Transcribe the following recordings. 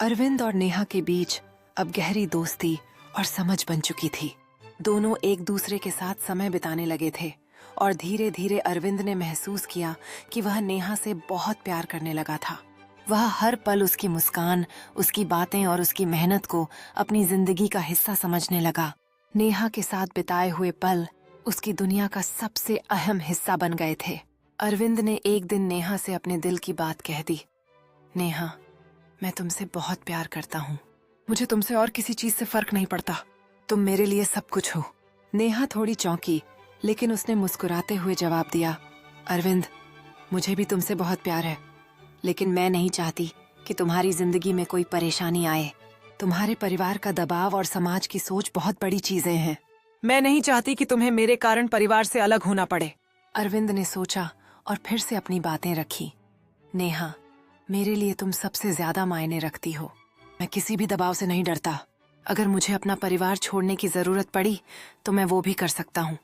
अरविंद और नेहा के बीच अब गहरी दोस्ती और समझ बन चुकी थी। दोनों एक दूसरे के साथ समय बिताने लगे थे और धीरे धीरे अरविंद ने महसूस किया कि वह नेहा से बहुत प्यार करने लगा था। वह हर पल उसकी मुस्कान, उसकी बातें और उसकी मेहनत को अपनी जिंदगी का हिस्सा समझने लगा। नेहा के साथ बिताए हुए पल उसकी दुनिया का सबसे अहम हिस्सा बन गए थे। अरविंद ने एक दिन नेहा से अपने दिल की बात कह दी। नेहा, मैं तुमसे बहुत प्यार करता हूँ। मुझे तुमसे और किसी चीज से फर्क नहीं पड़ता। तुम मेरे लिए सब कुछ हो। नेहा थोड़ी चौंकी, लेकिन उसने मुस्कुराते हुए जवाब दिया, अरविंद, मुझे भी तुमसे बहुत प्यार है, लेकिन मैं नहीं चाहती कि तुम्हारी जिंदगी में कोई परेशानी आए। तुम्हारे परिवार का दबाव और समाज की सोच बहुत बड़ी चीजें हैं। मैं नहीं चाहती कि तुम्हें मेरे कारण परिवार से अलग होना पड़े। अरविंद ने सोचा और फिर से अपनी बातें रखी। नेहा, मेरे लिए तुम सबसे ज्यादा मायने रखती हो। मैं किसी भी दबाव से नहीं डरता। अगर मुझे अपना परिवार छोड़ने की जरूरत पड़ी तो मैं वो भी कर सकता हूँ।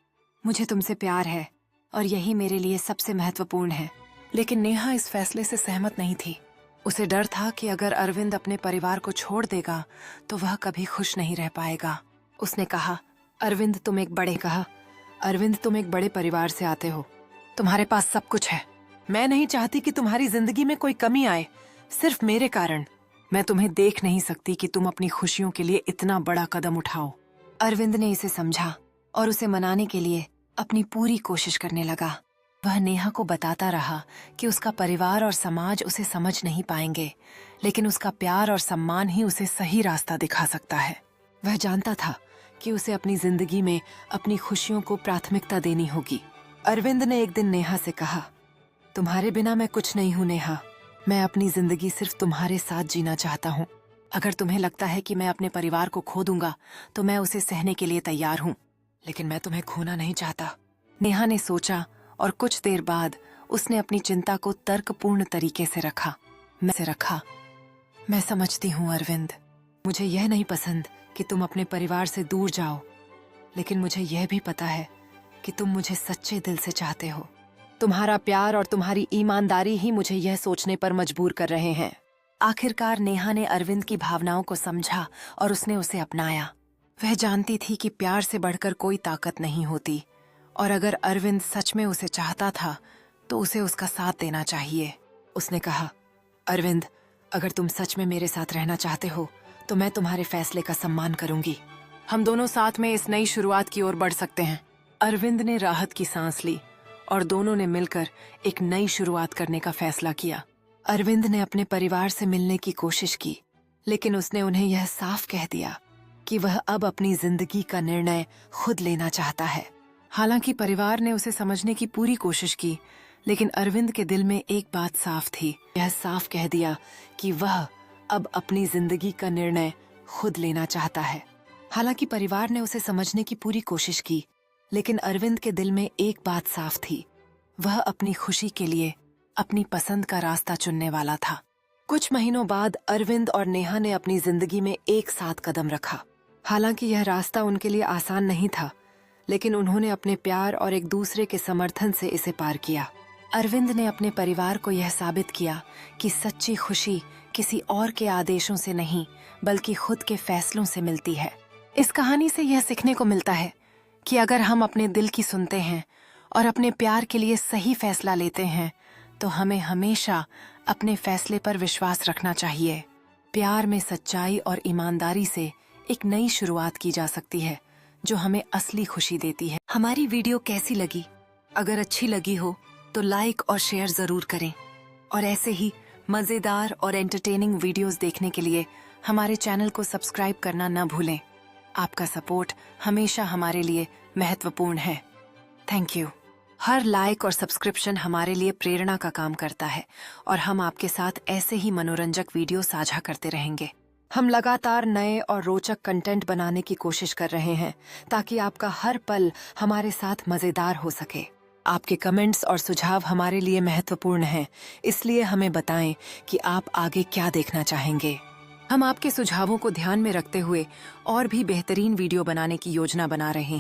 मुझे तुमसे प्यार है और यही मेरे लिए सबसे महत्वपूर्ण है। लेकिन नेहा इस फैसले से सहमत नहीं थी। उसे डर था कि अगर अरविंद अपने परिवार को छोड़ देगा तो वह कभी खुश नहीं रह पाएगा। उसने कहा, अरविंद, तुम एक बड़े परिवार से आते हो। तुम्हारे पास सब कुछ है। मैं नहीं चाहती कि तुम्हारी जिंदगी में कोई कमी आए, सिर्फ मेरे कारण। मैं तुम्हें देख नहीं सकती कि तुम अपनी खुशियों के लिए इतना बड़ा कदम उठाओ। अरविंद ने इसे समझा और उसे मनाने के लिए अपनी पूरी कोशिश करने लगा। वह नेहा को बताता रहा कि उसका परिवार और समाज उसे समझ नहीं पाएंगे, लेकिन उसका प्यार और सम्मान ही उसे सही रास्ता दिखा सकता है। वह जानता था कि उसे अपनी जिंदगी में अपनी खुशियों को प्राथमिकता देनी होगी। अरविंद ने एक दिन नेहा से कहा, तुम्हारे बिना मैं कुछ नहीं हूँ नेहा। मैं अपनी जिंदगी सिर्फ तुम्हारे साथ जीना चाहता हूँ। अगर तुम्हें लगता है कि मैं अपने परिवार को खो दूंगा तो मैं उसे सहने के लिए तैयार हूँ, लेकिन मैं तुम्हें खोना नहीं चाहता। नेहा ने सोचा और कुछ देर बाद उसने अपनी चिंता को तर्कपूर्ण तरीके से रखा। मैं समझती हूँ अरविंद, मुझे यह नहीं पसंद कि तुम अपने परिवार से दूर जाओ, लेकिन मुझे यह भी पता है कि तुम मुझे सच्चे दिल से चाहते हो। तुम्हारा प्यार और तुम्हारी ईमानदारी ही मुझे यह सोचने पर मजबूर कर रहे हैं। आखिरकार नेहा ने अरविंद की भावनाओं को समझा और उसने उसे अपनाया। वह जानती थी कि प्यार से बढ़कर कोई ताकत नहीं होती और अगर अरविंद सच में उसे चाहता था तो उसे उसका साथ देना चाहिए। उसने कहा, अरविंद, अगर तुम सच में मेरे साथ रहना चाहते हो तो मैं तुम्हारे फैसले का सम्मान करूंगी। हम दोनों साथ में इस नई शुरुआत की ओर बढ़ सकते हैं। अरविंद ने राहत की सांस ली और दोनों ने मिलकर एक नई शुरुआत करने का फैसला किया। अरविंद ने अपने परिवार से मिलने की कोशिश की, लेकिन उसने उन्हें यह साफ कह दिया कि वह अब अपनी जिंदगी का निर्णय खुद लेना चाहता है। हालांकि परिवार ने उसे समझने की पूरी कोशिश की, लेकिन अरविंद के दिल में एक बात साफ थी। यह साफ कह दिया कि वह अब अपनी जिंदगी का निर्णय खुद लेना चाहता है। हालांकि परिवार ने उसे समझने की पूरी कोशिश की, लेकिन अरविंद के दिल में एक बात साफ थी। वह अपनी खुशी के लिए अपनी पसंद का रास्ता चुनने वाला था। कुछ महीनों बाद अरविंद और नेहा ने अपनी जिंदगी में एक साथ कदम रखा। हालांकि यह रास्ता उनके लिए आसान नहीं था, लेकिन उन्होंने अपने प्यार और एक दूसरे के समर्थन से इसे पार किया। अरविंद ने अपने परिवार को यह साबित किया कि सच्ची खुशी किसी और के आदेशों से नहीं, बल्कि खुद के फैसलों से मिलती है। इस कहानी से यह सीखने को मिलता है कि अगर हम अपने दिल की सुनते हैं और अपने प्यार के लिए सही फैसला लेते हैं तो हमें हमेशा अपने फैसले पर विश्वास रखना चाहिए। प्यार में सच्चाई और ईमानदारी से एक नई शुरुआत की जा सकती है जो हमें असली खुशी देती है। हमारी वीडियो कैसी लगी? अगर अच्छी लगी हो तो लाइक और शेयर जरूर करें और ऐसे ही मजेदार और एंटरटेनिंग वीडियोस देखने के लिए हमारे चैनल को सब्सक्राइब करना न भूलें। आपका सपोर्ट हमेशा हमारे लिए महत्वपूर्ण है। Thank you. हर लाइक और सब्सक्रिप्शन हमारे लिए प्रेरणा का काम करता है और हम आपके साथ ऐसे ही मनोरंजक वीडियो साझा करते रहेंगे। हम लगातार नए और रोचक कंटेंट बनाने की कोशिश कर रहे हैं ताकि आपका हर पल हमारे साथ मजेदार हो सके। आपके कमेंट्स और सुझाव हमारे लिए महत्वपूर्ण हैं, इसलिए हमें बताएं कि आप आगे क्या देखना चाहेंगे। हम आपके सुझावों को ध्यान में रखते हुए और भी बेहतरीन वीडियो बनाने की योजना बना रहे हैं।